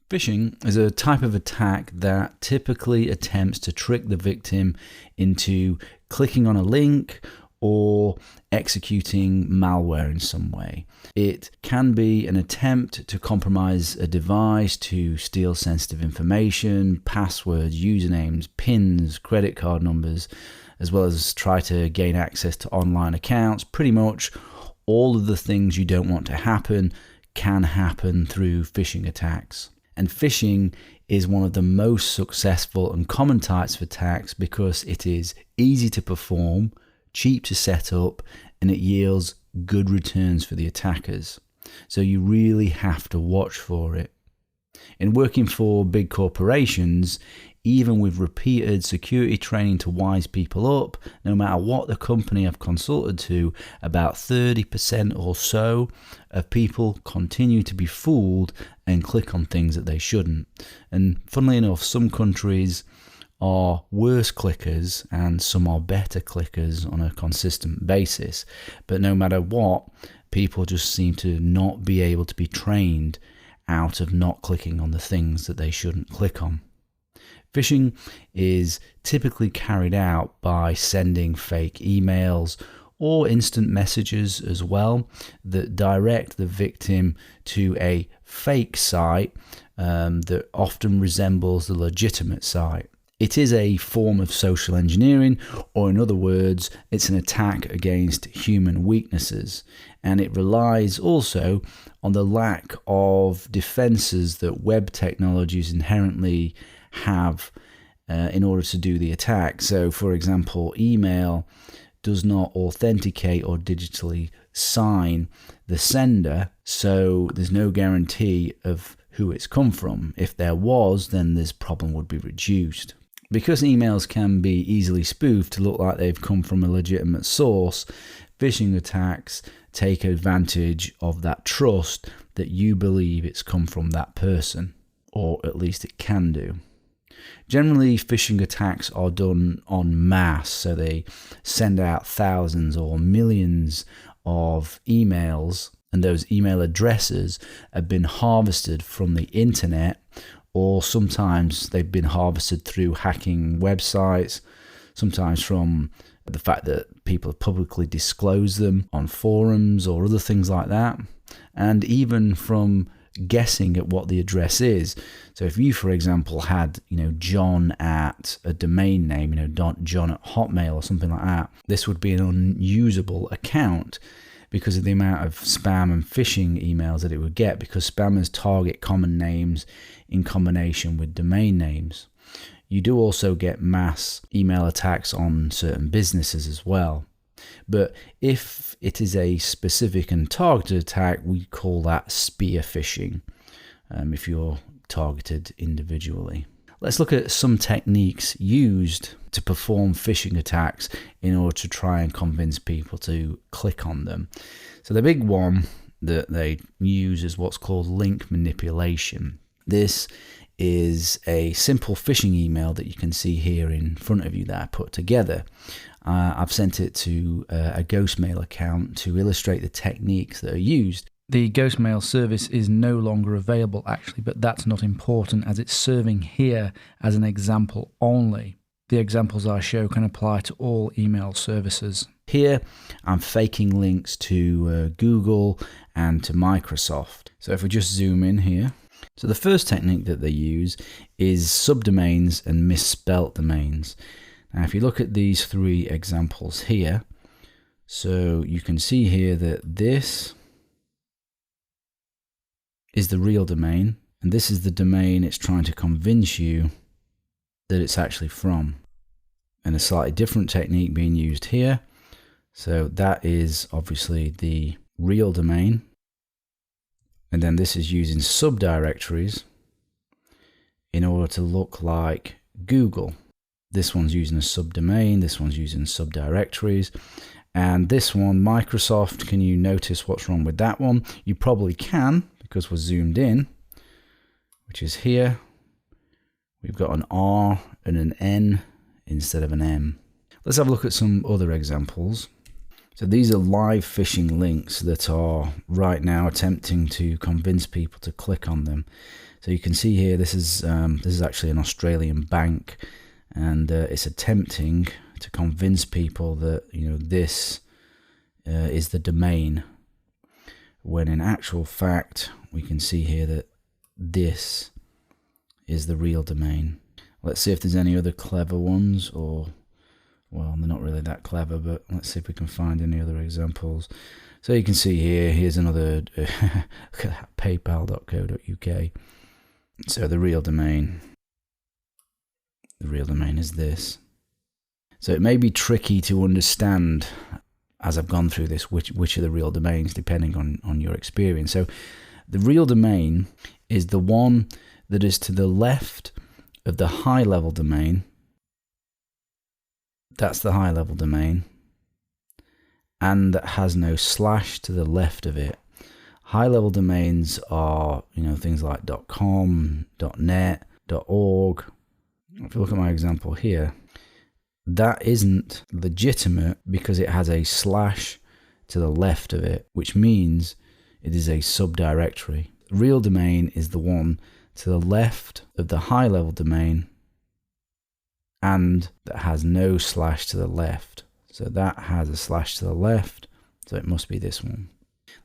Phishing is a type of attack that typically attempts to trick the victim into clicking on a link or executing malware in some way. It can be an attempt to compromise a device, to steal sensitive information, passwords, usernames, PINs, credit card numbers, as well as try to gain access to online accounts. Pretty much all of the things you don't want to happen can happen through phishing attacks. And phishing is one of the most successful and common types of attacks because it is easy to perform, cheap to set up, and it yields good returns for the attackers. So you really have to watch for it. In working for big corporations, even with repeated security training to wise people up, no matter what the company I've consulted to, about 30% or so of people continue to be fooled and click on things that they shouldn't. And funnily enough, some countries are worse clickers and some are better clickers on a consistent basis. But no matter what, people just seem to not be able to be trained out of not clicking on the things that they shouldn't click on. Phishing is typically carried out by sending fake emails or instant messages as well that direct the victim to a fake site that often resembles the legitimate site. It is a form of social engineering, or in other words, it's an attack against human weaknesses, and it relies also on the lack of defenses that web technologies inherently have in order to do the attack. So, for example, email does not authenticate or digitally sign the sender, so there's no guarantee of who it's come from. If there was, then this problem would be reduced. Because emails can be easily spoofed to look like they've come from a legitimate source, phishing attacks take advantage of that trust that you believe it's come from that person, or at least it can do. Generally, phishing attacks are done en masse, so they send out thousands or millions of emails, and those email addresses have been harvested from the internet, or sometimes they've been harvested through hacking websites, sometimes from the fact that people have publicly disclosed them on forums or other things like that, and even from guessing at what the address is. So if you, for example, had John at a domain name, John at Hotmail or something like that, this would be an unusable account because of the amount of spam and phishing emails that it would get, because spammers target common names in combination with domain names. You do also get mass email attacks on certain businesses as well. But if it is a specific and targeted attack, we call that spear phishing, if you're targeted individually. Let's look at some techniques used to perform phishing attacks in order to try and convince people to click on them. So the big one that they use is what's called link manipulation. This is a simple phishing email that you can see here in front of you that I put together. I've sent it to a Ghostmail account to illustrate the techniques that are used. The Ghostmail service is no longer available actually, but that's not important as it's serving here as an example only. The examples I show can apply to all email services. Here I'm faking links to Google and to Microsoft. So if we just zoom in here. So the first technique that they use is subdomains and misspelt domains. Now if you look at these three examples here, so you can see here that this is the real domain, and this is the domain it's trying to convince you that it's actually from. And a slightly different technique being used here. So that is obviously the real domain. And then this is using subdirectories in order to look like Google. This one's using a subdomain, this one's using subdirectories. And this one, Microsoft, can you notice what's wrong with that one? You probably can, because we're zoomed in, which is here. We've got an R and an N instead of an M. Let's have a look at some other examples. So these are live phishing links that are right now attempting to convince people to click on them. So you can see here, this is actually an Australian bank, and it's attempting to convince people that this is the domain, when in actual fact we can see here that this is the real domain. Let's see if there's any other clever ones, or well, they're not really that clever, but let's see if we can find any other examples. So you can see here, here's another paypal.co.uk. So the real domain is this. So it may be tricky to understand as I've gone through this which are the real domains, depending on your experience. So the real domain is the one that is to the left of the high level domain. That's the high level domain, and that has no slash to the left of it. High level domains are things like .com, .net, .org. If you look at my example here, that isn't legitimate because it has a slash to the left of it, which means it is a subdirectory. Real domain is the one to the left of the high level domain and that has no slash to the left. So that has a slash to the left, so it must be this one.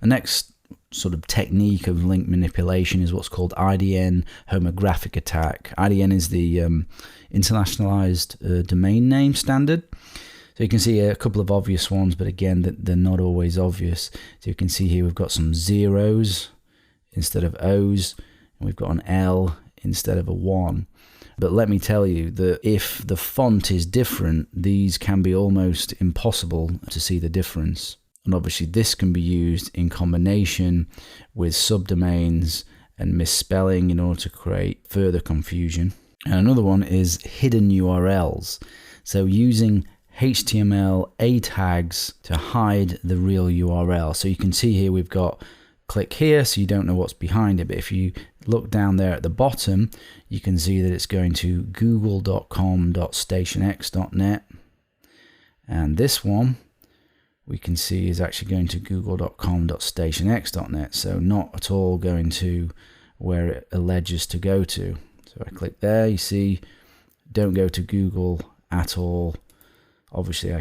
The next sort of technique of link manipulation is what's called IDN homographic attack. IDN is the internationalized domain name standard. So you can see a couple of obvious ones, but again, they're not always obvious. So you can see here we've got some zeros instead of O's, and we've got an L instead of a 1. But let me tell you that if the font is different, these can be almost impossible to see the difference. And obviously this can be used in combination with subdomains and misspelling in order to create further confusion. And another one is hidden URLs. So using HTML A tags to hide the real URL. So you can see here we've got click here, so you don't know what's behind it. But if you look down there at the bottom, you can see that it's going to google.com.stationx.net. And this one we can see is actually going to google.com.stationx.net. So not at all going to where it alleges to go to. So I click there, you see, don't go to Google at all. Obviously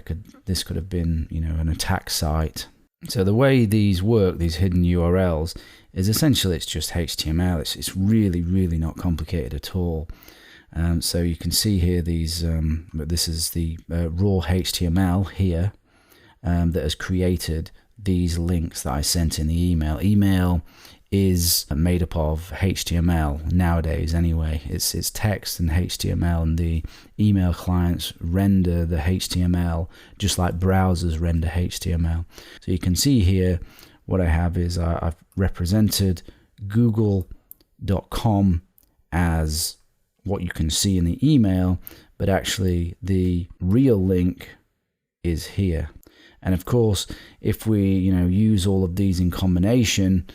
this could have been, an attack site. So the way these work, these hidden URLs, is essentially it's just HTML. It's really, really not complicated at all. So you can see here these, this is the raw HTML here that has created these links that I sent in the email. Email is made up of HTML nowadays anyway. It's text and HTML, and the email clients render the HTML just like browsers render HTML. So you can see here what I have is I've represented google.com as what you can see in the email, but actually the real link is here. And of course, if we use all of these in combination,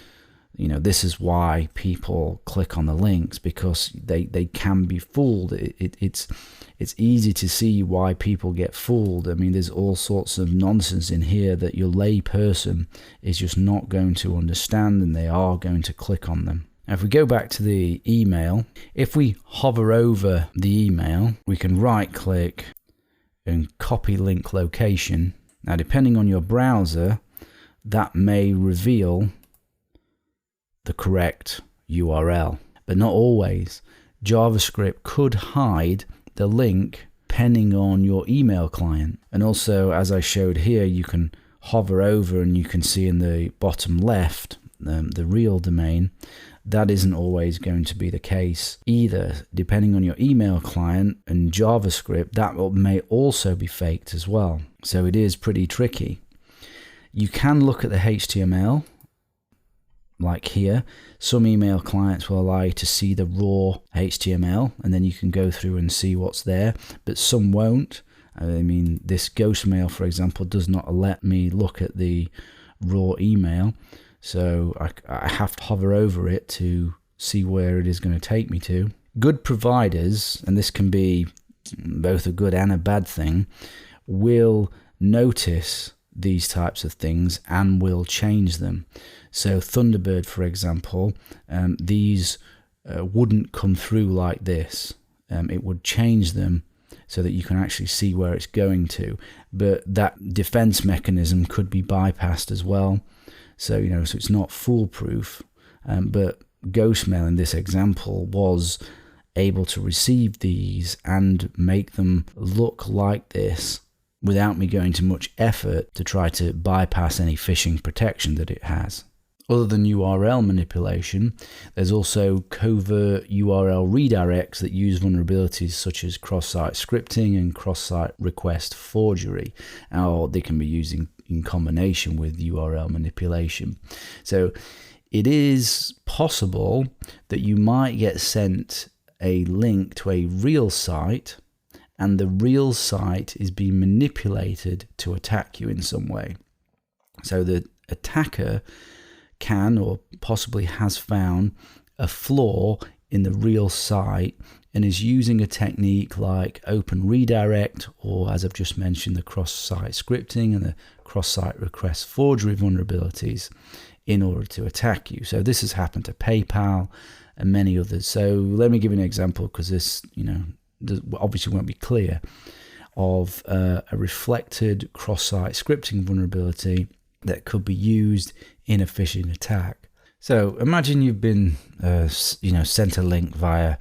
this is why people click on the links, because they can be fooled. It's easy to see why people get fooled. I mean, there's all sorts of nonsense in here that your lay person is just not going to understand, and they are going to click on them. Now, if we go back to the email, if we hover over the email, we can right click and copy link location. Now, depending on your browser, that may reveal the correct URL, but not always. JavaScript could hide the link depending on your email client. And also, as I showed here, you can hover over and you can see in the bottom left the real domain. That isn't always going to be the case either. Depending on your email client and JavaScript, that may also be faked as well. So it is pretty tricky. You can look at the HTML, like here. Some email clients will allow you to see the raw HTML, and then you can go through and see what's there, but some won't. I mean, this Ghostmail, for example, does not let me look at the raw email, so I have to hover over it to see where it is going to take me to. Good providers, and this can be both a good and a bad thing, will notice these types of things and will change them. So Thunderbird, for example, these wouldn't come through like this. It would change them so that you can actually see where it's going to. But that defense mechanism could be bypassed as well. So, so it's not foolproof. But Ghostmail in this example was able to receive these and make them look like this without me going to much effort to try to bypass any phishing protection that it has. Other than URL manipulation, there's also covert URL redirects that use vulnerabilities such as cross-site scripting and cross-site request forgery, or they can be used in combination with URL manipulation. So it is possible that you might get sent a link to a real site, and the real site is being manipulated to attack you in some way. So the attacker can or possibly has found a flaw in the real site and is using a technique like open redirect, or as I've just mentioned, the cross-site scripting and the cross-site request forgery vulnerabilities in order to attack you. So this has happened to PayPal and many others. So let me give you an example, because this, obviously won't be clear, of a reflected cross-site scripting vulnerability that could be used in a phishing attack. So imagine you've been, sent a link via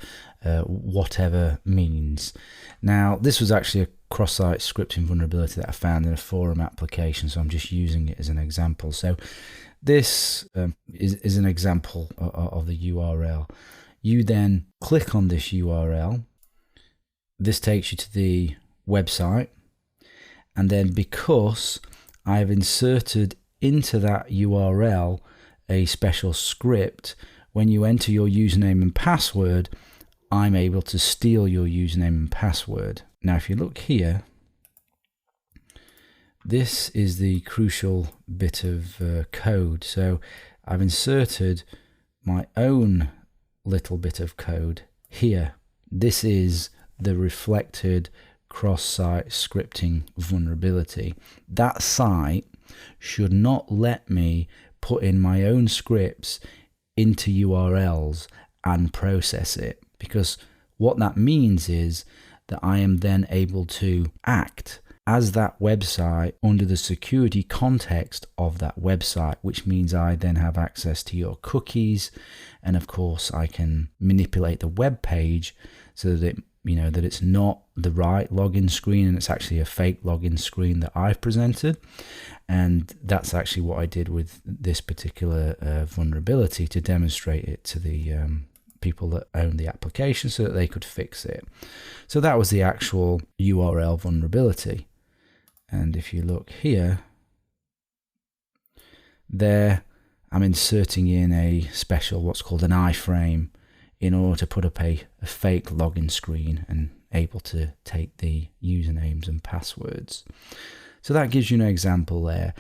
whatever means. Now, this was actually a cross-site scripting vulnerability that I found in a forum application, so I'm just using it as an example. So this is an example of the URL. You then click on this URL. This takes you to the website, and then because I've inserted into that URL a special script, when you enter your username and password, I'm able to steal your username and password. Now, if you look here, this is the crucial bit of code. So I've inserted my own little bit of code here. This is the reflected cross-site scripting vulnerability. That site should not let me put in my own scripts into URLs and process it, because what that means is that I am then able to act as that website under the security context of that website, which means I then have access to your cookies, and of course I can manipulate the web page so that that it's not the right login screen and it's actually a fake login screen that I've presented. And that's actually what I did with this particular vulnerability, to demonstrate it to the people that own the application so that they could fix it. So that was the actual URL vulnerability. And if you look here, there I'm inserting in a special, what's called an iframe, in order to put up a fake login screen and able to take the usernames and passwords. So that gives you an example there.